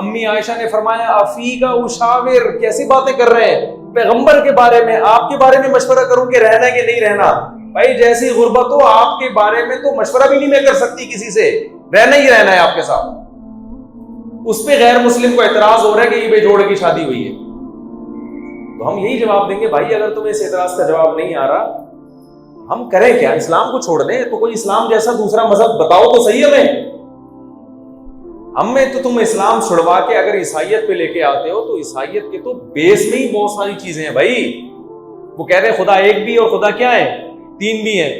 امی عائشہ نے فرمایا افیکا اشاور، کیسی باتیں کر رہے ہیں، پیغمبر کے بارے میں آپ کے بارے میں مشورہ کروں کہ رہنا کہ نہیں رہنا؟ بھائی جیسی غربت ہو آپ کے بارے میں تو مشورہ بھی نہیں میں کر سکتی کسی سے، رہنا ہی رہنا ہے آپ کے ساتھ۔ اس پہ غیر مسلم کو اعتراض ہو رہا ہے کہ یہ بے جوڑے کی شادی ہوئی ہے، تو ہم یہی جواب دیں گے بھائی اگر تمہیں اس اعتراض کا جواب نہیں آ رہا ہم کریں کیا؟ اسلام کو چھوڑ دیں، تو کوئی اسلام جیسا دوسرا مذہب بتاؤ تو صحیح ہمیں تو تم اسلام چھڑوا کے اگر عیسائیت پہ لے کے آتے ہو تو عیسائیت کے تو بیس میں ہی بہت ساری چیزیں ہیں بھائی۔ وہ کہہ رہے ہیں خدا ایک بھی اور خدا کیا ہے؟ تین بھی ہیں۔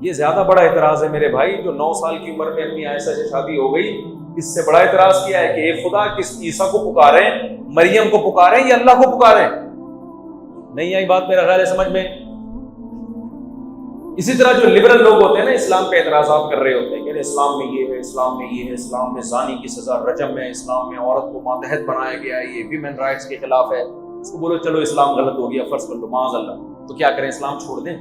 یہ زیادہ بڑا اعتراض ہے میرے بھائی، جو 9 سال کی عمر میں اپنی عائشہ سے شادی ہو گئی، اس سے بڑا اعتراض کیا ہے کہ ایک خدا کس عیسیٰ کو پکاریں، مریم کو پکاریں یا اللہ کو پکاریں؟ نہیں آئی بات میرا خیال ہے سمجھ میں۔ اسی طرح جو لبرل لوگ ہوتے ہیں نا، اسلام پہ اعتراضات کر رہے ہوتے ہیں کہ اسلام میں یہ ہے، اسلام میں یہ ہے، اسلام میں زانی کی سزا رجم ہے، اسلام میں عورت کو ماتحت بنایا گیا ہے، یہ ویمن رائٹس کے خلاف ہے۔ اس کو بولو چلو اسلام غلط ہو گیا، فرض کر لو معاذ اللہ، تو کیا کریں؟ اسلام چھوڑ دیں؟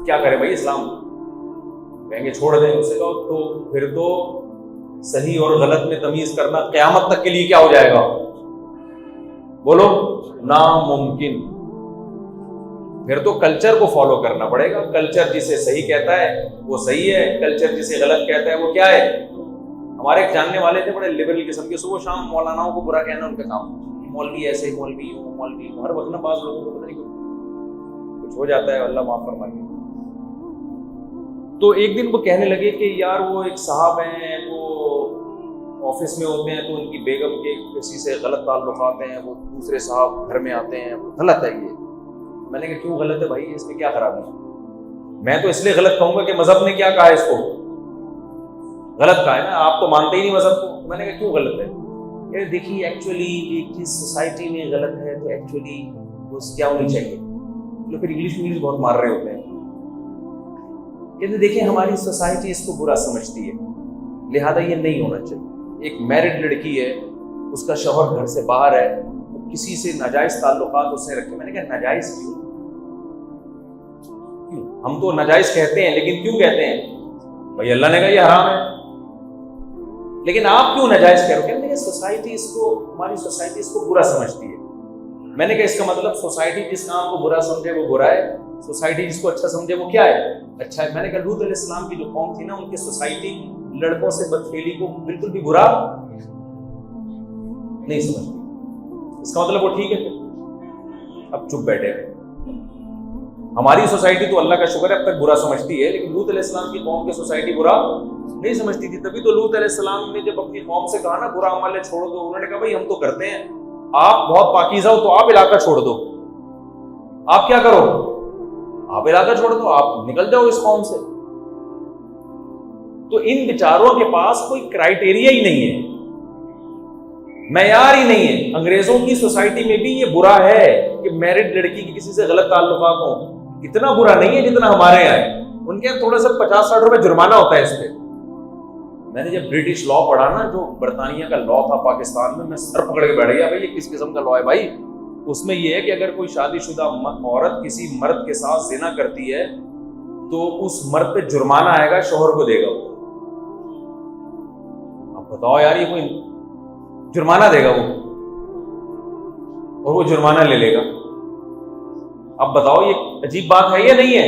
کیا کریں بھائی؟ اسلام کہیں گے چھوڑ دیں، اسے کہو تو پھر تو صحیح اور غلط میں تمیز کرنا قیامت تک کے لیے کیا ہو جائے گا؟ بولو ناممکن۔ پھر تو کلچر کو فالو کرنا پڑے گا، کلچر جسے صحیح کہتا ہے وہ صحیح ہے، کلچر جسے غلط کہتا ہے وہ کیا ہے؟ ہمارے ایک جاننے والے تھے بڑے لبرل قسم کے، صبح شام مولاناؤں کو برا کہنا ان کا کام، مولوی ایسے، مولوی یوں، مولوی ہر وقت نا بعض لوگوں کو پتہ نہیں کچھ ہو جاتا ہے، اللہ معاف فرمائے۔ تو ایک دن وہ کہنے لگے کہ یار وہ ایک صاحب ہیں، وہ آفس میں ہوتے ہیں تو ان کی بیگم کے کسی سے غلط تعلقات ہیں، وہ دوسرے صاحب گھر میں آتے ہیں، غلط ہے یہ۔ میں نے کہا کیوں غلط ہے بھائی، اس میں کیا خرابی ہے؟ میں تو اس لیے غلط کہوں گا کہ مذہب نے کیا کہا ہے، اس کو غلط کہا ہے نا، آپ تو مانتے ہی نہیں مذہب کو۔ میں نے کہا کیوں غلط ہے؟ دیکھیے ایکچولی ایک چیز سوسائٹی میں غلط ہے تو ایکچولی اس کیا ہونی چاہیے، لوگ پھر انگلش بہت مار رہے ہوتے ہیں، کہتے دیکھیں ہماری سوسائٹی اس کو برا سمجھتی ہے لہذا یہ نہیں ہونا چاہیے۔ ایک میرڈ لڑکی ہے، اس کا شوہر گھر سے باہر ہے، وہ کسی سے ناجائز تعلقات اس نے رکھے۔ میں نے کہا ناجائز کیوں؟ ہم تو ناجائز کہتے ہیں لیکن کیوں کہتے ہیں؟ بھائی اللہ نے کہا یہ حرام ہے، لیکن آپ کیوں ناجائز کہہ رہے ہو؟ کہتے ہیں سوسائٹی اس کو، ہماری سوسائٹی اس کو برا سمجھتی ہے۔ میں نے کہا اس کا مطلب سوسائٹی جس کام کو برا سمجھے وہ برا ہے، سوسائٹی جس کو اچھا سمجھے وہ کیا ہے؟ اچھا ہے۔ میں نے کہا لوط علیہ السلام کی جو قوم تھی نا، ان کی سوسائٹی لڑکوں سے بدفعلی کو بالکل بھی برا نہیں سمجھتی، اس کا مطلب وہ ٹھیک ہے۔ اب چپ بیٹھے، ہماری سوسائٹی تو اللہ کا شکر ہے اب تک برا سمجھتی ہے، لیکن لوط علیہ السلام کی قوم کی سوسائٹی برا نہیں سمجھتی تھی۔ تبھی تو لوط علیہ السلام نے جب اپنی قوم سے کہا نا برا عمل چھوڑ دو، انہوں نے کہا بھائی ہم تو کرتے ہیں، آپ بہت پاکیزہ ہو تو آپ علاقہ چھوڑ دو، آپ کیا کرو؟ آپ علاقہ چھوڑ دو، آپ نکل جاؤ اس قوم سے۔ تو ان بیچاروں کے پاس کوئی کرائیٹیریا ہی نہیں ہے، معیار ہی نہیں ہے۔ انگریزوں کی سوسائٹی میں بھی یہ برا ہے کہ میرڈ لڑکی کی کسی سے غلط تعلقات ہوں، اتنا برا نہیں ہے جتنا ہمارے یہاں ہے۔ ان کے یہاں تھوڑا سا 50-60 روپے جرمانہ ہوتا ہے اس پہ۔ میں نے جب برٹش لا پڑھا نا، جو برطانیہ کا لا تھا پاکستان میں، میں سر پکڑ کے بیٹھ گیا بھائی یہ کس قسم کا لا ہے بھائی؟ اس میں یہ ہے کہ اگر کوئی شادی شدہ عورت کسی مرد کے ساتھ زنا کرتی ہے تو اس مرد پہ جرمانہ آئے گا، شوہر کو دے گا۔ اب بتاؤ یار، یہ کوئی جرمانہ دے گا وہ، اور وہ جرمانہ لے لے گا۔ اب بتاؤ یہ عجیب بات ہے یا نہیں ہے؟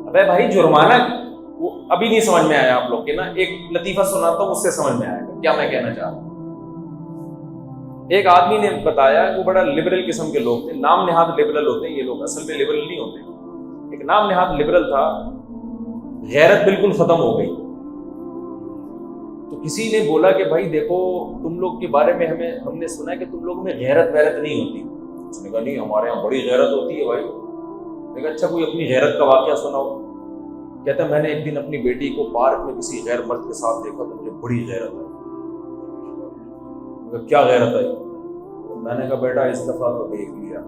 ابے بھائی جرمانہ، وہ ابھی نہیں سمجھ میں آیا آپ لوگ کے نا، ایک لطیفہ سناتا ہوں اس سے سمجھ میں آئے گا کیا میں کہنا چاہ رہا ہوں۔ ایک آدمی نے بتایا، وہ بڑا لبرل قسم کے لوگ تھے، نام نہاد لبرل ہوتے ہیں یہ لوگ، اصل میں لبرل نہیں ہوتے، ایک نام نہاد لبرل تھا، غیرت بالکل ختم ہو گئی۔ تو کسی نے بولا کہ بھائی دیکھو تم لوگ کے بارے میں ہم نے سنا ہے کہ تم لوگوں میں غیرت ویرت نہیں ہوتی۔ اس نے کہا نہیں ہمارے یہاں بڑی غیرت ہوتی ہے بھائی۔ میں کہا اچھا کوئی اپنی غیرت کا واقعہ سناؤ۔ کہتا ہے میں نے ایک دن اپنی بیٹی کو پارک میں کسی غیر مرد کے ساتھ دیکھا تو مجھے بڑی غیرت آئی۔ کیا غیرت آئی؟ میں نے کہا بیٹا اس دفعہ تو دیکھ لیا،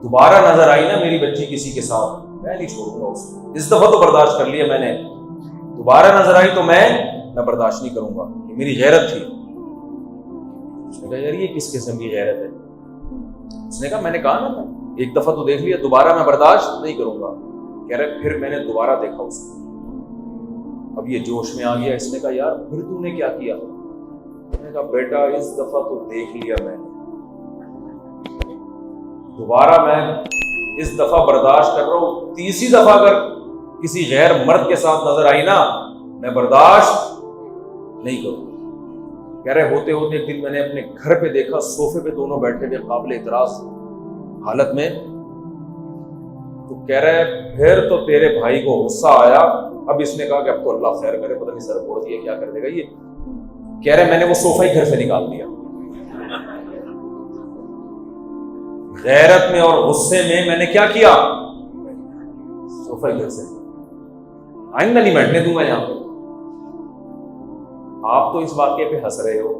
دوبارہ نظر آئی نا میری بچی کسی کے ساتھ، میں نہیں چھوڑوں گا اس کو، اس دفعہ تو برداشت کر لیا میں نے، دوبارہ نظر آئی تو میں برداشت نہیں کروں گا، یہ میری غیرت تھی۔ اس نے کہا یار یہ کس قسم کی غیرت ہے؟ اس نے کہا میں نے کہا نا ایک دفعہ تو دیکھ لیا، دوبارہ میں برداشت نہیں کروں گا۔ کہہ رہے پھر میں نے دوبارہ دیکھا اس کو، اب یہ جوش میں آ گیا، اس نے کہا یار پھر تو نے کیا کیا؟ میں نے کہا بیٹا اس دفعہ تو دیکھ لیا میں نے، دوبارہ میں اس دفعہ برداشت کر رہا ہوں، تیسری دفعہ اگر کسی غیر مرد کے ساتھ نظر آئی نا میں برداشت نہیں کروں۔ کہہ رہے ہوتے ہوتے ایک دن میں نے اپنے گھر پہ دیکھا صوفے پہ دونوں بیٹھے ہوئے قابل اعتراض حالت میں، تو کہہ رہے پھر تو تیرے بھائی کو غصہ آیا، اب اس نے کہا کہ اب تو اللہ خیر کرے، پتہ نہیں سر پھوڑ دیا کیا کر دے گا یہ۔ کہہ رہے میں نے وہ صوفہ ہی گھر سے نکال دیا، غیرت میں اور غصے میں نے کیا کیا، صوفہ ہی گھر سے، آئندہ نہیں بیٹھنے دوں گا یہاں پہ۔ آپ تو اس واقعے پہ ہنس رہے ہو،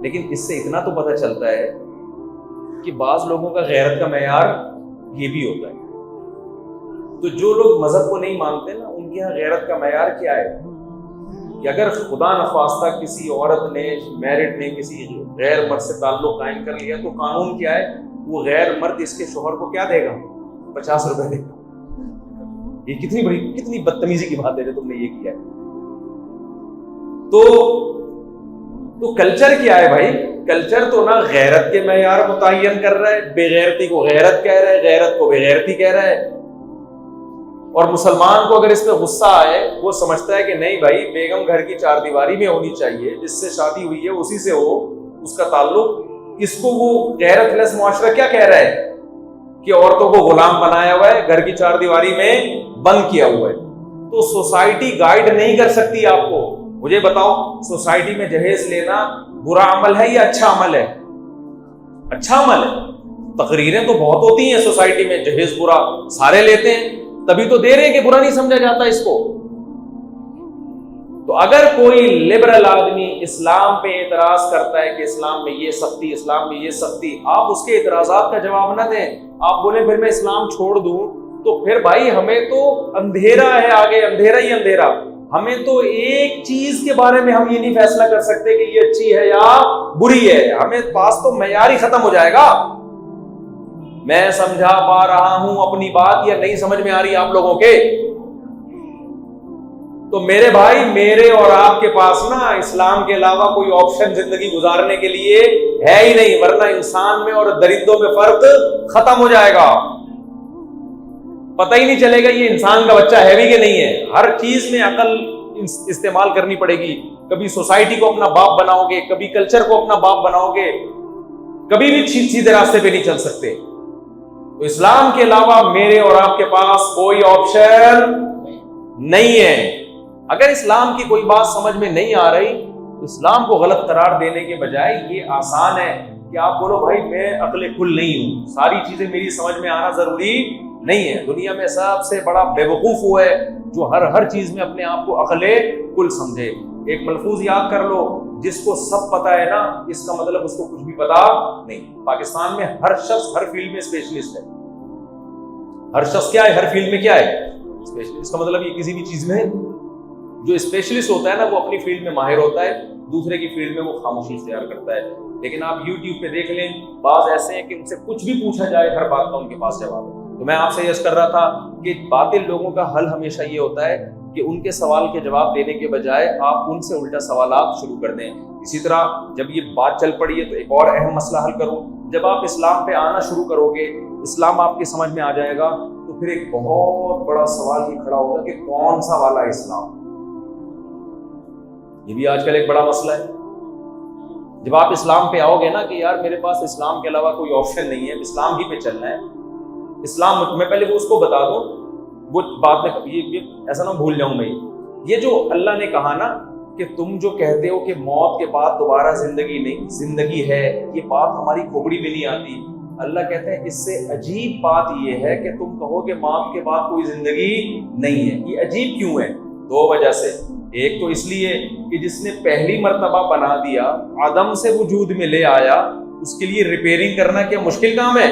لیکن اس سے اتنا تو پتہ چلتا ہے کہ بعض لوگوں کا غیرت کا معیار یہ بھی ہوتا ہے۔ تو جو لوگ مذہب کو نہیں مانتے نا ان کے یہاں غیرت کا معیار کیا ہے کہ اگر خدا نخواستہ کسی عورت نے میرڈ نے کسی غیر مرد سے تعلق قائم کر لیا تو قانون کیا ہے، وہ غیر مرد اس کے شوہر کو کیا دے گا، 50 روپے دے گا۔ یہ کتنی بدتمیزی کی بات ہے جو تم نے یہ کیا ہے۔ تو کلچر کیا ہے بھائی؟ کلچر تو نا غیرت کے معیار متعین کر رہا ہے، بے غیرتی کو غیرت کہہ رہا ہے، غیرت کو بے غیرتی کہہ رہا ہے۔ اور مسلمان کو اگر اس پہ غصہ آئے، وہ سمجھتا ہے کہ نہیں بھائی بیگم گھر کی چار دیواری میں ہونی چاہیے، جس سے شادی ہوئی ہے اسی سے ہو اس کا تعلق۔ اس کو وہ غیرت لیس معاشرہ کیا کہہ رہا ہے کہ عورتوں کو غلام بنایا ہوا ہے، گھر کی چار دیواری میں بند کیا ہوا ہے۔ تو سوسائٹی گائیڈ نہیں کر سکتی آپ کو۔ مجھے بتاؤ سوسائٹی میں جہیز لینا برا عمل ہے یا اچھا عمل ہے؟ اچھا عمل ہے۔ تقریریں تو بہت ہوتی ہیں سوسائٹی میں، جہیز برا سارے لیتے ہیں، تبھی تو دے رہے ہیں کہ برا نہیں سمجھا جاتا اس کو۔ تو اگر کوئی لبرل آدمی اسلام پہ اعتراض کرتا ہے کہ اسلام میں یہ سختی، اسلام میں یہ سختی، آپ اس کے اعتراضات کا جواب نہ دیں، آپ بولیں پھر میں اسلام چھوڑ دوں، تو پھر بھائی ہمیں تو اندھیرا ہے آگے، اندھیرا ہی اندھیرا۔ ہمیں تو ایک چیز کے بارے میں ہم یہ نہیں فیصلہ کر سکتے کہ یہ اچھی ہے یا بری ہے، ہمیں پاس تو معیار ہی ختم ہو جائے گا۔ میں سمجھا پا رہا ہوں اپنی بات یا نہیں سمجھ میں آ رہی آپ لوگوں کے؟ تو میرے بھائی میرے اور آپ کے پاس نا اسلام کے علاوہ کوئی آپشن زندگی گزارنے کے لیے ہے ہی نہیں، ورنہ انسان میں اور درندوں میں فرق ختم ہو جائے گا، پتہ ہی نہیں چلے گا یہ انسان کا بچہ ہے بھی کہ نہیں ہے۔ ہر چیز میں عقل استعمال کرنی پڑے گی، کبھی سوسائٹی کو اپنا باپ بناؤ گے، کبھی کلچر کو اپنا باپ بناؤ گے، کبھی بھی سیدھے راستے پہ نہیں چل سکتے۔ تو اسلام کے علاوہ میرے اور آپ کے پاس کوئی آپشن نہیں ہے۔ اگر اسلام کی کوئی بات سمجھ میں نہیں آ رہی تو اسلام کو غلط قرار دینے کے بجائے یہ آسان ہے کہ آپ بولو بھائی میں عقل کل نہیں ہوں، ساری چیزیں میری سمجھ میں آنا ضروری نہیں ہے۔ دنیا میں سب سے بڑا بے وقوف وہ ہے جو ہر چیز میں اپنے آپ کو عقل کل سمجھے۔ ایک ملفوظ یاد کر لو، جس کو سب پتا ہے نا اس کا مطلب اس کو کچھ بھی پتا نہیں۔ پاکستان میں ہر شخص ہر فیلڈ میں اسپیشلسٹ ہے، ہر شخص کیا ہے، ہر فیلڈ میں کیا ہے، اسپیشلسٹ۔ اس کا مطلب یہ کسی بھی چیز میں جو اسپیشلسٹ ہوتا ہے نا وہ اپنی فیلڈ میں ماہر ہوتا ہے، دوسرے کی فیلڈ میں وہ خاموشی اختیار کرتا ہے۔ لیکن آپ یوٹیوب پہ دیکھ لیں، بعض ایسے ہیں کہ ان سے کچھ بھی پوچھا جائے ہر بات کا ان کے پاس جواب ہے۔ تو میں آپ سے یہ عرض کر رہا تھا کہ باطل لوگوں کا حل ہمیشہ یہ ہوتا ہے کہ ان کے سوال کے جواب دینے کے بجائے آپ ان سے الٹا سوالات شروع کر دیں۔ اسی طرح جب یہ بات چل پڑی ہے تو ایک اور اہم مسئلہ حل کروں، جب آپ اسلام پہ آنا شروع کرو گے، اسلام آپ کی سمجھ میں آ جائے گا، تو پھر ایک بہت بڑا سوال یہ کھڑا ہوگا کہ کون سا والا اسلام؟ یہ بھی آج کل ایک بڑا مسئلہ ہے۔ جب آپ اسلام پہ آؤ گے نا کہ یار میرے پاس اسلام کے علاوہ کوئی آپشن نہیں ہے، اسلام ہی پہ چلنا ہے، اسلام میں پہلے وہ اس کو بتا دوں، وہ بات میں یہ ایسا نہ بھول جاؤں میں، یہ جو اللہ نے کہا نا کہ تم جو کہتے ہو کہ موت کے بعد دوبارہ زندگی نہیں، زندگی ہے، یہ بات ہماری کھوپڑی میں نہیں آتی۔ اللہ کہتے ہیں اس سے عجیب بات یہ ہے کہ تم کہو کہ موت کے بعد کوئی زندگی نہیں ہے۔ یہ عجیب کیوں ہے؟ دو وجہ سے۔ ایک تو اس لیے کہ جس نے پہلی مرتبہ بنا دیا، عدم سے وجود میں لے آیا، اس کے لیے ریپیئرنگ کرنا کیا مشکل کام ہے؟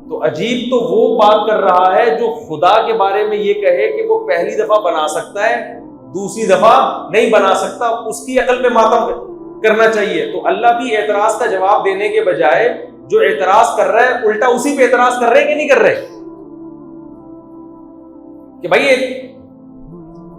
تو عجیب تو وہ بات کر رہا ہے جو خدا کے بارے میں یہ کہے کہ وہ پہلی دفعہ بنا سکتا ہے، دوسری دفعہ نہیں بنا سکتا، اس کی عقل پہ ماتم کرنا چاہیے۔ تو اللہ بھی اعتراض کا جواب دینے کے بجائے جو اعتراض کر رہا ہے الٹا اسی پہ اعتراض کر رہے کہ نہیں کر رہے، کہ بھائی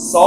100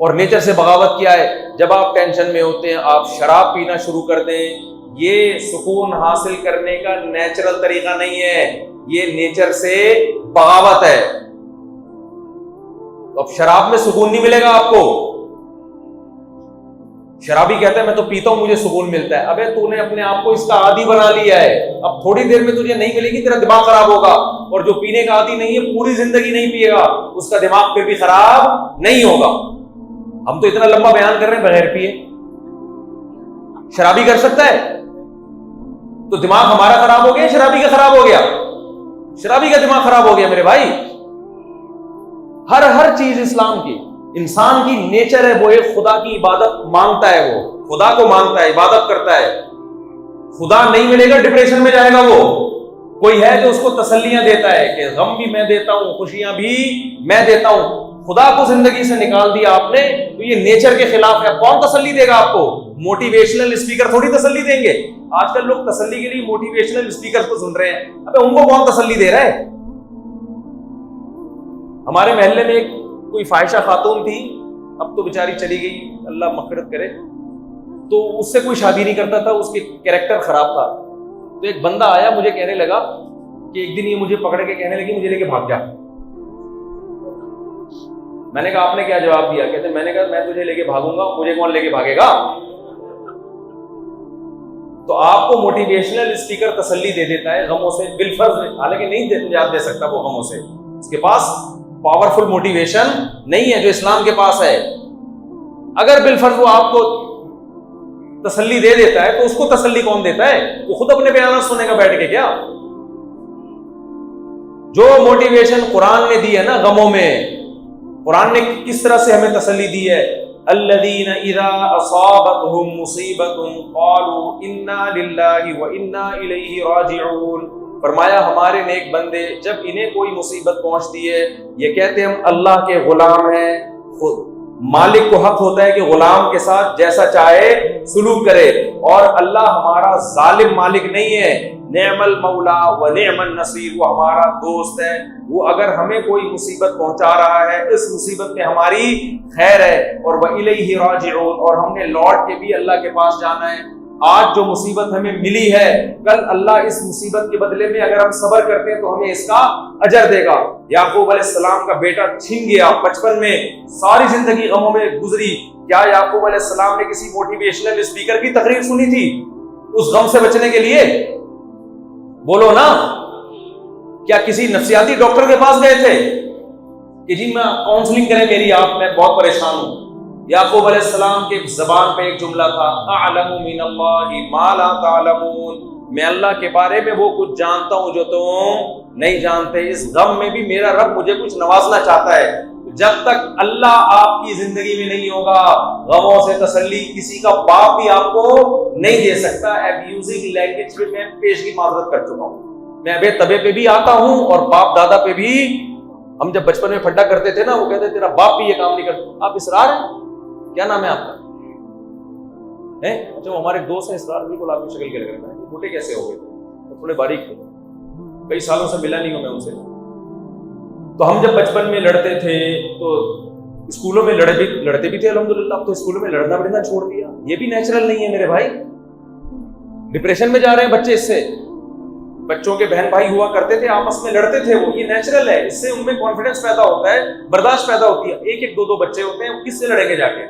اور نیچر سے بغاوت کیا ہے؟ جب آپ ٹینشن میں ہوتے ہیں آپ شراب پینا شروع کر دیں. یہ سکون حاصل کرنے کا نیچرل طریقہ نہیں ہے، یہ نیچر سے بغاوت ہے. اب شراب میں سکون نہیں ملے گا آپ کو. شرابی کہتا ہے میں تو پیتا ہوں مجھے سکون ملتا ہے. ابے تو نے اپنے آپ کو اس کا عادی بنا لیا ہے. اب تھوڑی دیر میں تجھے نہیں ملے گی، تیرا دماغ خراب ہوگا. اور جو پینے کا عادی نہیں ہے پوری زندگی نہیں پیے گا، اس کا دماغ پھر بھی خراب نہیں ہوگا. ہم تو اتنا لمبا بیان کر رہے ہیں بغیر پیے. شرابی کر سکتا ہے؟ تو دماغ ہمارا خراب ہو گیا، شرابی کا خراب ہو گیا. شرابی کا دماغ خراب ہو گیا میرے بھائی. ہر چیز اسلام کی، انسان کی نیچر ہے وہ ایک خدا کی عبادت مانگتا ہے، وہ خدا کو مانگتا ہے، عبادت کرتا ہے. خدا نہیں ملے گا ڈپریشن میں جائے گا. وہ کوئی ہے جو اس کو تسلیاں دیتا ہے کہ غم بھی میں دیتا ہوں، خوشیاں بھی میں دیتا ہوں. خدا کو زندگی سے نکال دیا آپ نے تو یہ نیچر کے خلاف ہے. کون تسلی دے گا آپ کو؟ موٹیویشنل اسپیکر تھوڑی تسلی دیں گے. آج کل لوگ تسلی کے لیے موٹیویشنل اسپیکر کو سن رہے ہیں. ابے ان کو کون تسلی دے رہا ہے؟ ہمارے محلے میں ایک کوئی فاحشہ خاتون تھی، اب تو بیچاری چلی گئی، اللہ مغفرت کرے. تو اس سے کوئی شادی نہیں کرتا تھا، اس کے کیریکٹر خراب تھا. تو ایک بندہ آیا مجھے کہنے لگا کہ ایک دن یہ مجھے پکڑ کے کہنے لگی مجھے لے کے بھاگ جا. میں نے کہا آپ نے کیا جواب دیا؟ کہتے میں نے کہا میں تجھے لے کے بھاگوں گا، مجھے کون لے کے بھاگے گا؟ تو آپ کو موٹیویشنل اسپیکر تسلی دے دیتا ہے غموں سے بالفرض، حالانکہ نہیں نجات دے سکتا وہ غموں سے. اس کے پاس پاورفل موٹیویشن نہیں ہے جو اسلام کے پاس ہے. اگر بالفرض وہ آپ کو تسلی دے دیتا ہے تو اس کو تسلی کون دیتا ہے؟ وہ خود اپنے بیانات سنے گا بیٹھ کے کیا؟ جو موٹیویشن قرآن نے دی ہے نا غموں میں، قرآن نے کس طرح سے ہمیں تسلی دی ہے؟ الذین اذا اصابتهم مصیبۃ قالوا انا للہ وانا الیہ راجعون. فرمایا ہمارے نیک بندے جب انہیں کوئی مصیبت پہنچتی ہے یہ کہتے ہیں ہم اللہ کے غلام ہیں. خود مالک کو حق ہوتا ہے کہ غلام کے ساتھ جیسا چاہے سلوک کرے، اور اللہ ہمارا ظالم مالک نہیں ہے. نعم المولا و نعم النصیر، وہ ہمارا دوست ہے. وہ اگر ہمیں کوئی مصیبت پہنچا رہا ہے اس مصیبت میں ہماری خیر ہے. اور وَإِلَيْهِ راجعون، اور ہم نے لوٹ کے بھی اللہ کے پاس جانا ہے. آج جو مصیبت ہمیں ملی ہے کل اللہ اس مصیبت کے بدلے میں اگر ہم صبر کرتے ہیں تو ہمیں اس کا اجر دے گا. یعقوب علیہ السلام کا بیٹا چھن گیا بچپن میں، ساری زندگی غموں میں گزری. کیا یعقوب علیہ السلام نے کسی موٹیویشنل اسپیکر کی تقریر سنی تھی اس غم سے بچنے کے لیے؟ بولو نا. کیا کسی نفسیاتی ڈاکٹر کے پاس گئے تھے کہ جی میں کاؤنسلنگ کریں میری، آپ میں بہت پریشان ہوں؟ یعقوب علیہ السلام کے زبان پہ ایک جملہ تھا، اعلم من اللہ ما لا تعلمون، میں اللہ کے بارے میں وہ کچھ جانتا ہوں جو تم نہیں جانتے. اس غم میں بھی میرا رب مجھے کچھ نوازنا چاہتا ہے. جب تک اللہ آپ کی زندگی میں نہیں ہوگا غموں سے تسلی کسی کا باپ بھی آپ کو نہیں دے سکتا. ایبیوزنگ لینگویج پہ میں پیشگی معذرت کر چکا ہوں. میں ابے تبے پہ بھی آتا ہوں اور باپ دادا پہ بھی. ہم جب بچپن میں پھڈا کرتے تھے نا وہ کہتے تیرا باپ بھی یہ کام نہیں کرتا. آپ اسرار ہیں؟ کیا نام ہے آپ کا؟ اچھا ہمارے دوست ہیں اسرار، بالکل آپ کی شکل کے لگ رہے ہیں. چھوٹے کیسے ہو گئے تھے؟ تھوڑے باریک تھے، کئی سالوں سے ملا نہیں ہوں میں ان سے. تو ہم جب بچپن میں لڑتے تھے تو اسکولوں میں لڑتے بھی تھے الحمدللہ. اب تو اسکولوں میں لڑنا بڑھنا چھوڑ دیا. یہ بھی نیچرل نہیں ہے میرے بھائی. ڈپریشن میں جا رہے ہیں بچے اس سے. بچوں کے بہن بھائی ہوا کرتے تھے آپس میں لڑتے تھے، وہ یہ نیچرل ہے. اس سے ان میں کانفیڈنس پیدا ہوتا ہے، برداشت پیدا ہوتی ہے. ایک ایک دو بچے ہوتے ہیں، کس سے لڑیں گے جا کے؟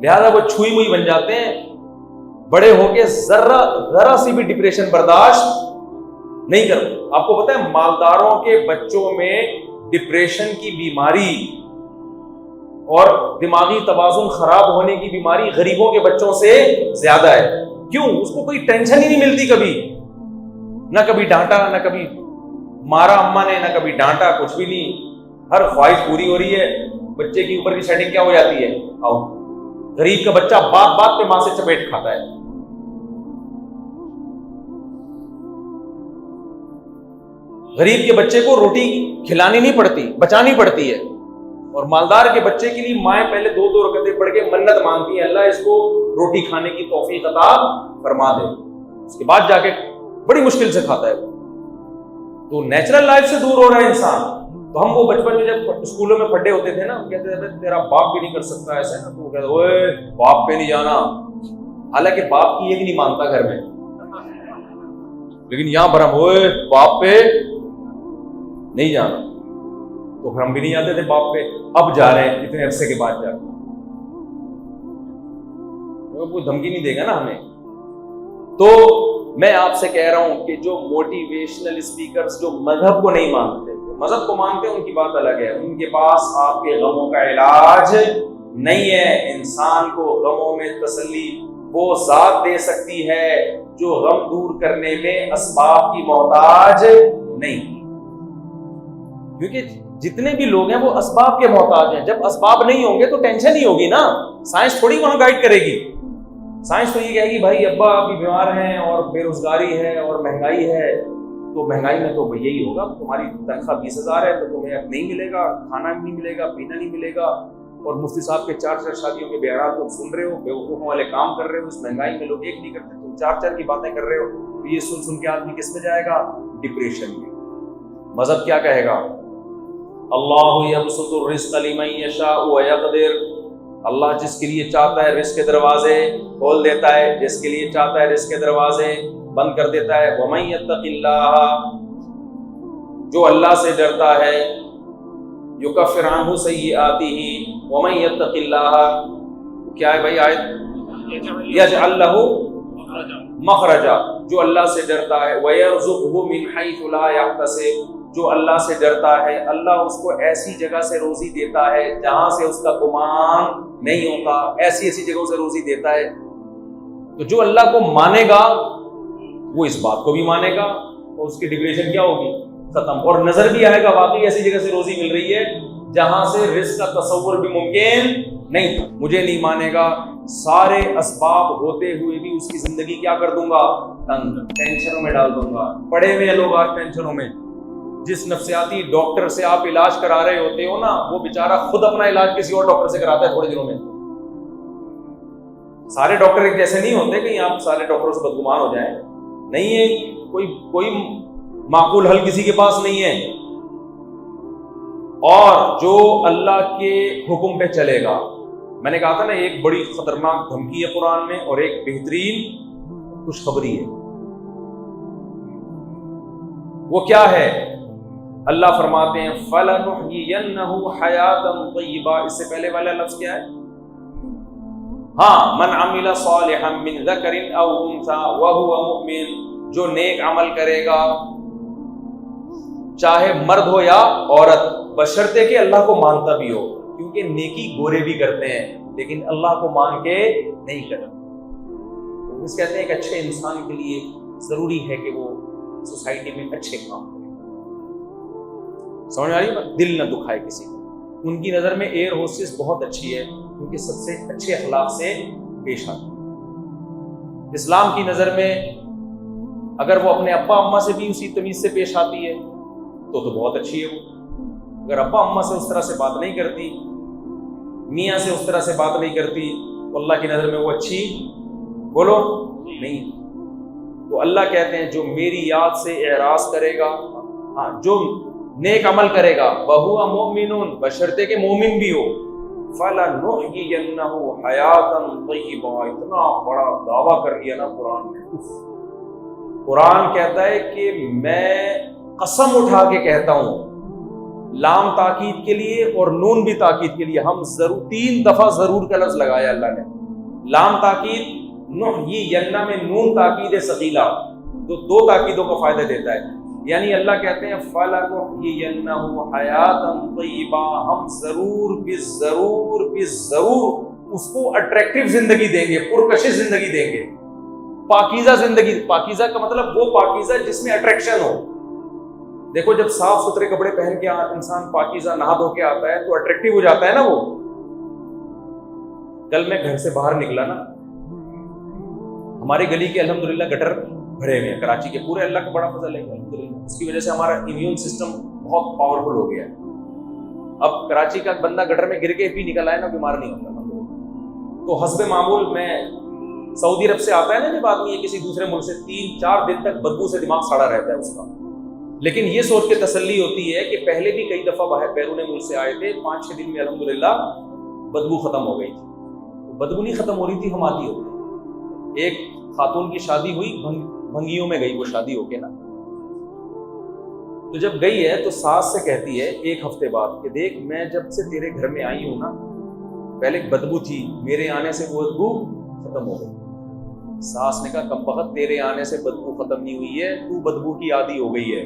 لہٰذا وہ چھوئی موئی بن جاتے ہیں. بڑے ہو کے ذرا سی بھی ڈپریشن برداشت نہیں کرتے. آپ کو پتا ہے مالداروں کے بچوں میں ڈپریشن کی بیماری اور دماغی توازن خراب ہونے کی بیماری غریبوں کے بچوں سے زیادہ ہے. کیوں؟ اس کو کوئی ٹینشن ہی نہیں ملتی کبھی، نہ کبھی ڈانٹا نہ کبھی مارا اما نے، نہ کبھی ڈانٹا، کچھ بھی نہیں. ہر خواہش پوری ہو رہی ہے. بچے کی اوپر کی سیٹنگ کیا ہو جاتی ہے؟ آؤ. غریب کا بچہ بات بات پہ ماں سے چپیٹ کھاتا ہے. غریب کے بچے کو روٹی کھلانی نہیں پڑتی، بچانی پڑتی ہے. اور مالدار کے بچے کے لیے مائیں پہلے 2 رکعتیں پڑھ کے منت مانگتی ہیں، اللہ اس کو روٹی کھانے کی توفیق عطا فرما دے. اس کے بعد جا کے بڑی مشکل سے کھاتا ہے. تو نیچرل لائف سے دور ہو رہا ہے انسان. تو ہم وہ بچپن میں جب اسکولوں میں پڑھے ہوتے تھے نا، ہم کہتے تھے تیرا باپ بھی نہیں کر سکتا ایسا نا، تو وہ کہتے اوے باپ پہ نہیں جانا، حالانکہ باپ کی ایک نہیں مانتا گھر میں، لیکن یہاں پر ہم اوے باپ پہ نہیں جانا، تو پھر ہم بھی نہیں جاتے تھے باپ پہ، اب جا رہے ہیں اتنے عرصے کے بعد جا کے، کوئی دھمکی نہیں دے گا نا ہمیں۔ تو میں آپ سے کہہ رہا ہوں کہ جو موٹیویشنل اسپیکرز جو مذہب کو نہیں مانتے، مذہب کو مانتے ہیں ان کی بات الگ ہے، ان کے پاس آپ کے غموں کا علاج نہیں ہے۔ انسان کو غموں میں تسلی وہ ذات دے سکتی ہے جو غم دور کرنے میں اسباب کی محتاج نہیں، کیونکہ جتنے بھی لوگ ہیں وہ اسباب کے محتاج ہیں۔ جب اسباب نہیں ہوں گے تو ٹینشن ہی ہوگی نا، سائنس تھوڑی وہاں گائیڈ کرے گی۔ سائنس تو یہ کہے گی بھائی ابا ابھی بیمار ہیں اور بے روزگاری ہے اور مہنگائی ہے، تو مہنگائی میں تو یہی ہوگا، تمہاری تنخواہ 20,000 ہے تو تمہیں اب نہیں ملے گا، کھانا بھی نہیں ملے گا، پینا نہیں ملے گا، اور مفتی صاحب کے 4 شادیوں کے بیانات تم سن رہے ہو، بیوقوفوں والے کام کر رہے ہو، اس مہنگائی میں لوگ ایک نہیں کرتے، تم 4 کی باتیں کر رہے ہو، تو یہ سن کے آدمی کس میں جائے گا؟ ڈپریشن میں۔ مذہب کیا کہے گا؟ اللہ یبسط الرزق لمن یشاء ویقدر، اللہ جس کے لیے چاہتا ہے رزق کے دروازے کھول دیتا ہے، جس کے لیے چاہتا ہے رزق کے دروازے بند کر دیتا ہے۔ ومن یتق اللہ، جو اللہ سے ڈرتا ہے، یکفر عنہ سیئاتہ، ومن یتق اللہ، کیا ہے بھائی آیت؟ یجعل لہ مخرجا، جو اللہ سے ڈرتا ہے، ویرزقہ من حیث لا یحتسب، جو اللہ سے ڈرتا ہے اللہ اس کو ایسی جگہ سے روزی دیتا ہے جہاں سے اس کا گمان نہیں ہوتا، ایسی ایسی جگہوں سے روزی دیتا ہے۔ تو جو اللہ کو مانے گا وہ اس بات کو بھی مانے گا، اور اس کی ڈپریشن کیا ہوگی؟ ختم، اور نظر بھی آئے گا واقعی ایسی جگہ سے روزی مل رہی ہے جہاں سے رزق کا تصور بھی ممکن نہیں تھا۔ مجھے نہیں مانے گا، سارے اسباب ہوتے ہوئے بھی اس کی زندگی کیا کر دوں گا؟ تنگ، ٹینشنوں میں ڈال دوں گا۔ پڑے ہوئے لوگ آج ٹینشنوں میں، جس نفسیاتی ڈاکٹر سے آپ علاج کرا رہے ہوتے ہو نا، وہ بیچارہ خود اپنا علاج کسی اور ڈاکٹر سے کراتا ہے تھوڑے دنوں میں۔ سارے ڈاکٹر ایک جیسے نہیں ہوتے، کہیں آپ سارے ڈاکٹروں سے بدگمان ہو جائیں، نہیں ہے، کوئی معقول حل کسی کے پاس نہیں ہے۔ اور جو اللہ کے حکم پہ چلے گا، میں نے کہا تھا نا ایک بڑی خطرناک دھمکی ہے قرآن میں اور ایک بہترین خوشخبری ہے، وہ کیا ہے؟ اللہ فرماتے ہیں فَلَنُحْيِيَنَّهُ حَيَاةً طَيِّبَةً، اس سے پہلے والا لفظ کیا ہے؟ ہاں، من عمل صالحا من ذکر او انثى وهو مؤمن، جو نیک عمل کرے گا چاہے مرد ہو یا عورت، بشرطے کہ اللہ کو مانتا بھی ہو، کیونکہ نیکی گورے بھی کرتے ہیں لیکن اللہ کو مان کے نہیں کرتے۔ اس کہتے ہیں کہ اچھے انسان کے لیے ضروری ہے کہ وہ سوسائٹی میں اچھے کام کرے، سمجھ آ رہی ہے؟ دل نہ دکھائے کسی کو۔ ان کی نظر میں ایئر ہوسٹس بہت اچھی ہے کیونکہ سب سے اچھے اخلاق سے پیش آتی ہے۔ اسلام کی نظر میں اگر وہ اپنے ابا اماں سے بھی اسی تمیز سے پیش آتی ہے تو بہت اچھی ہے وہ۔ اگر ابا اماں سے اس طرح سے بات نہیں کرتی، میاں سے اس طرح سے بات نہیں کرتی، تو اللہ کی نظر میں وہ اچھی بولو نہیں۔ تو اللہ کہتے ہیں جو میری یاد سے اعراض کرے گا، جو نیک عمل کرے گا، وَهُوَ مُؤْمِنٌ، بشرطے کہ مومن بھی ہو، فَلَنُحْيِيَنَّهُ حَيَاةً طَيِّبَةً، اتنا بڑا دعویٰ کر لیا نا قرآن نے۔ قرآن کہتا ہے کہ میں قسم اٹھا کے کہتا ہوں، لام تاکید کے لیے اور نون بھی تاکید کے لیے، ہم ضرور 3 دفعہ ضرور کا لفظ لگایا اللہ نے۔ لام تاکید، نحیینہ میں نون تاکید ثقیلہ، تو 2 تاکیدوں کو فائدہ دیتا ہے، یعنی اللہ کہتے ہیں فَلَنُحْيِيَنَّهُ حَيَاةً طَيِّبَةً، ہم ضرور اس کو اٹریکٹیو زندگی دیں گے، پرکشش زندگی دیں گے، پاکیزہ زندگی۔ پاکیزہ کا مطلب وہ پاکیزہ جس میں اٹریکشن ہو۔ دیکھو جب صاف ستھرے کپڑے پہن کے انسان پاکیزہ نہا دھو کے آتا ہے تو اٹریکٹیو ہو جاتا ہے نا وہ۔ کل میں گھر سے باہر نکلا نا، ہماری گلی کے الحمدللہ گٹر بھرے ہوئے ہیں، کراچی کے پورے، اللہ کا بڑا فضل ہے الحمدللہ، اس کی وجہ سے ہمارا امیون سسٹم بہت پاورفل ہو گیا ہے۔ اب کراچی کا بندہ گٹر میں گر کے بھی نکل آئے نا بیمار نہیں ہوتا۔ تو حسب معمول میں سعودی عرب سے آتا ہے نا جب آدمی کسی دوسرے ملک سے، 3-4 دن تک بدبو سے دماغ سڑا رہتا ہے اس کا، لیکن یہ سوچ کے تسلی ہوتی ہے کہ پہلے بھی کئی دفعہ باہر بیرون ملک سے آئے تھے، 5-6 دن میں الحمدللہ بدبو ختم ہو گئی تھی۔ بدبو نہیں ختم ہو رہی تھی، ہم عادی ہو گئے۔ ایک خاتون کی شادی ہوئی، بھنگیوں میں گئی وہ شادی ہو کے نا، تو جب گئی ہے تو ساس سے کہتی ہے 1 ہفتے بعد کہ دیکھ میں جب سے تیرے گھر میں آئی ہوں نا، پہلے بدبو تھی، میرے آنے سے وہ بدبو ختم ہو گئی۔ ساس نے کہا کم بخت، تیرے آنے سے بدبو ختم نہیں ہوئی ہے، تو بدبو کی عادی ہو گئی ہے،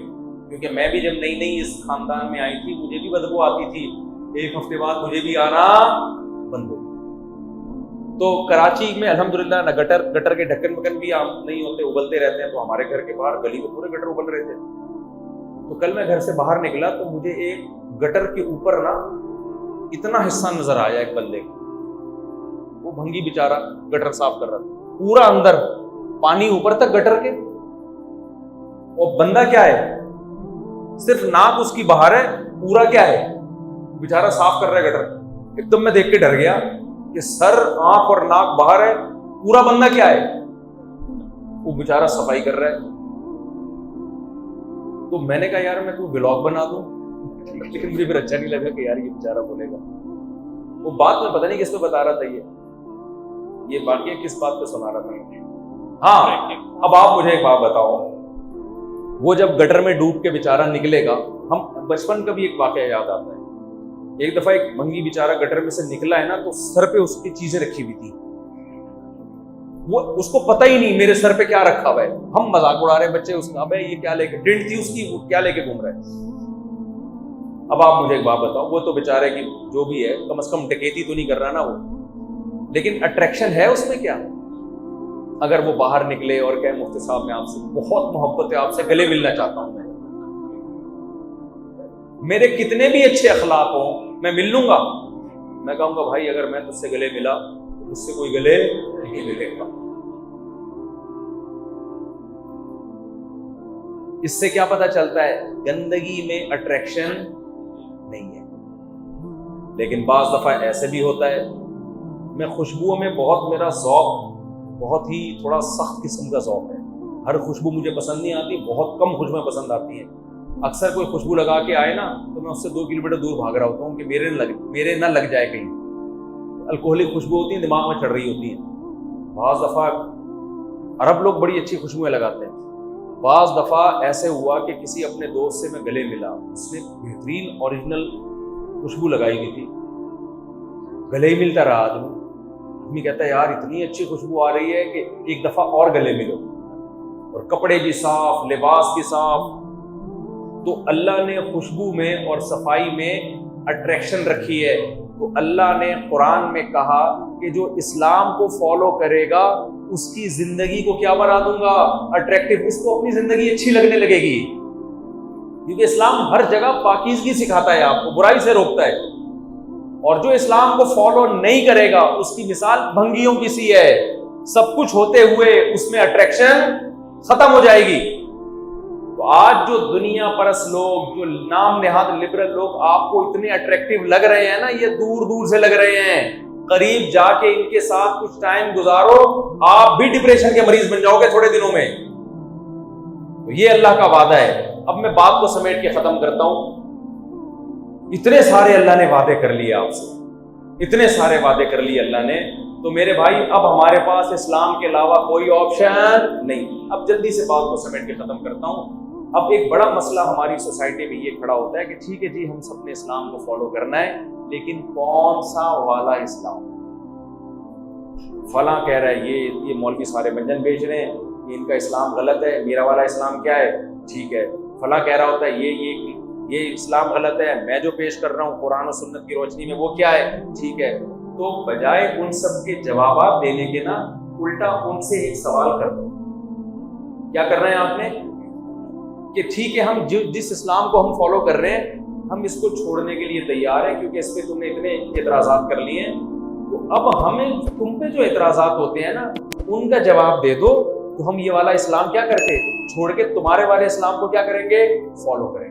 کیونکہ میں بھی جب نئی نئی اس خاندان میں آئی تھی مجھے بھی بدبو آتی تھی، 1 ہفتے بعد مجھے بھی آنا بند ہو۔ تو کراچی میں الحمدللہ نہ گٹر کے ڈھکن بکن بھی عام نہیں ہوتے، ابلتے رہتے ہیں، تو ہمارے گھر کے باہر گلی میں پورے گٹر ابل رہے تھے۔ تو کل میں گھر سے باہر نکلا تو مجھے ایک گٹر کے اوپر نا اتنا حصہ نظر آیا ایک بندے کا، وہ بھنگی بیچارہ گٹر صاف کر رہا تھا، پورا اندر پانی اوپر تک گٹر کے، اور بندہ کیا ہے صرف ناک اس کی باہر ہے، پورا کیا ہے بیچارہ صاف کر رہا ہے گٹر۔ ایک دم میں دیکھ کے ڈر گیا کہ سر آنکھ اور ناک باہر ہے، پورا بندہ کیا ہے وہ بیچارہ صفائی کر رہا ہے۔ تو میں نے کہا یار میں کوئی ولاگ بنا دوں، لیکن مجھے پھر اچھا نہیں لگا کہ یار یہ بیچارہ بولے گا۔ وہ بات میں پتہ نہیں کس پہ بتا رہا تھا، یہ واقعہ کس بات پہ سنا رہا تھا۔ ہاں اب آپ مجھے ایک بات بتاؤ، وہ جب گٹر میں ڈوب کے بیچارہ نکلے گا، ہم بچپن کا بھی ایک واقعہ یاد آتا ہے، ایک دفعہ ایک بھنگی بیچارہ گٹر میں سے نکلا ہے نا، تو سر پہ اس کی چیزیں رکھی ہوئی تھی، وہ اس کو پتہ ہی نہیں میرے سر پہ کیا رکھا ہوا ہے، ہم مذاق اڑا رہے ہیں بچے اس کا، ابے یہ کیا لے کے ڈنٹ تھی اس کی، وہ کیا لے کے گھوم رہا ہے۔ اب آپ مجھے ایک بات بتاؤ، وہ تو بیچارے کی جو بھی ہے کم از کم ڈکیتی تو نہیں کر رہا نا وہ، لیکن اٹریکشن ہے اس میں کیا؟ اگر وہ باہر نکلے اور کہے مفتی صاحب میں آپ سے بہت محبت ہے، آپ سے گلے ملنا چاہتا ہوں، میرے کتنے بھی اچھے اخلاق ہوں میں مل لوں گا، میں کہوں گا بھائی اگر میں تجھ سے گلے ملا تو مجھ سے کوئی گلے نہیں ملے گا۔ اس سے کیا پتہ چلتا ہے؟ گندگی میں اٹریکشن نہیں ہے۔ لیکن بعض دفعہ ایسے بھی ہوتا ہے، میں خوشبوؤں میں بہت، میرا ذوق بہت ہی تھوڑا سخت قسم کا ذوق ہے، ہر خوشبو مجھے پسند نہیں آتی، بہت کم خوشبوئیں پسند آتی ہیں۔ اکثر کوئی خوشبو لگا کے آئے نا تو میں اس سے 2 کلومیٹر دور بھاگ رہا ہوتا ہوں کہ میرے نہ لگ جائے کہیں۔ الکوہلک خوشبو ہوتی ہیں، دماغ میں چڑھ رہی ہوتی ہیں۔ بعض دفعہ عرب لوگ بڑی اچھی خوشبوئیں لگاتے ہیں، بعض دفعہ ایسے ہوا کہ کسی اپنے دوست سے میں گلے ملا، اس نے بہترین اوریجنل خوشبو لگائی ہوئی تھی، گلے ہی ملتا رہا آدمی کہتا ہے یار اتنی اچھی خوشبو آ رہی ہے کہ ایک دفعہ اور گلے ملو، اور کپڑے بھی صاف، لباس بھی صاف۔ تو اللہ نے خوشبو میں اور صفائی میں اٹریکشن رکھی ہے، تو اللہ نے قرآن میں کہا کہ جو اسلام کو فالو کرے گا اس کی زندگی کو کیا بنا دوں گا؟ اٹریکٹیو، اس کو اپنی زندگی اچھی لگنے لگے گی، کیونکہ اسلام ہر جگہ پاکیزگی سکھاتا ہے، آپ کو برائی سے روکتا ہے۔ اور جو اسلام کو فالو نہیں کرے گا اس کی مثال بھنگیوں کی سی ہے، سب کچھ ہوتے ہوئے اس میں اٹریکشن ختم ہو جائے گی۔ تو آج جو دنیا پرست لوگ، جو نام نہاد لبرل لوگ آپ کو اتنے اٹریکٹیو لگ رہے ہیں نا، یہ دور دور سے لگ رہے ہیں، قریب جا کے ان کے ساتھ کچھ ٹائم گزارو، آپ بھی ڈپریشن کے مریض بن جاؤ گے تھوڑے دنوں میں۔ تو یہ اللہ کا وعدہ ہے۔ اب میں بات کو سمیٹ کے ختم کرتا ہوں۔ اتنے سارے اللہ نے وعدے کر لیے آپ سے، اتنے سارے وعدے کر لیے اللہ نے، تو میرے بھائی اب ہمارے پاس اسلام کے علاوہ کوئی آپشن نہیں۔ اب جلدی سے بات کو سمیٹ کے ختم کرتا ہوں۔ اب ایک بڑا مسئلہ ہماری سوسائٹی میں یہ کھڑا ہوتا ہے کہ ٹھیک ہے جی ہم سب نے اسلام کو فالو کرنا ہے، لیکن کون سا والا اسلام؟ فلاں کہہ رہا ہے یہ مولوی سارے منجن بیچ رہے ہیں، ان کا اسلام غلط ہے، میرا والا اسلام کیا ہے؟ ٹھیک ہے۔ فلاں کہہ رہا ہوتا ہے یہ اسلام غلط ہے، میں جو پیش کر رہا ہوں قرآن و سنت کی روشنی میں وہ کیا ہے؟ ٹھیک ہے۔ تو بجائے ان سب کے جوابات دینے کے نا، الٹا ان سے ایک سوال کر دو۔ کیا کر رہے ہیں آپ نے کہ ٹھیک ہے ہم جس اسلام کو ہم فالو کر رہے ہیں ہم اس کو چھوڑنے کے لیے تیار ہیں، کیونکہ اس پہ تم نے اتنے اعتراضات کر لیے ہیں، تو اب ہمیں تم پہ جو اعتراضات ہوتے ہیں نا ان کا جواب دے دو، تو ہم یہ والا اسلام کیا کرتے چھوڑ کے تمہارے والے اسلام کو کیا کریں گے؟ فالو کریں گے۔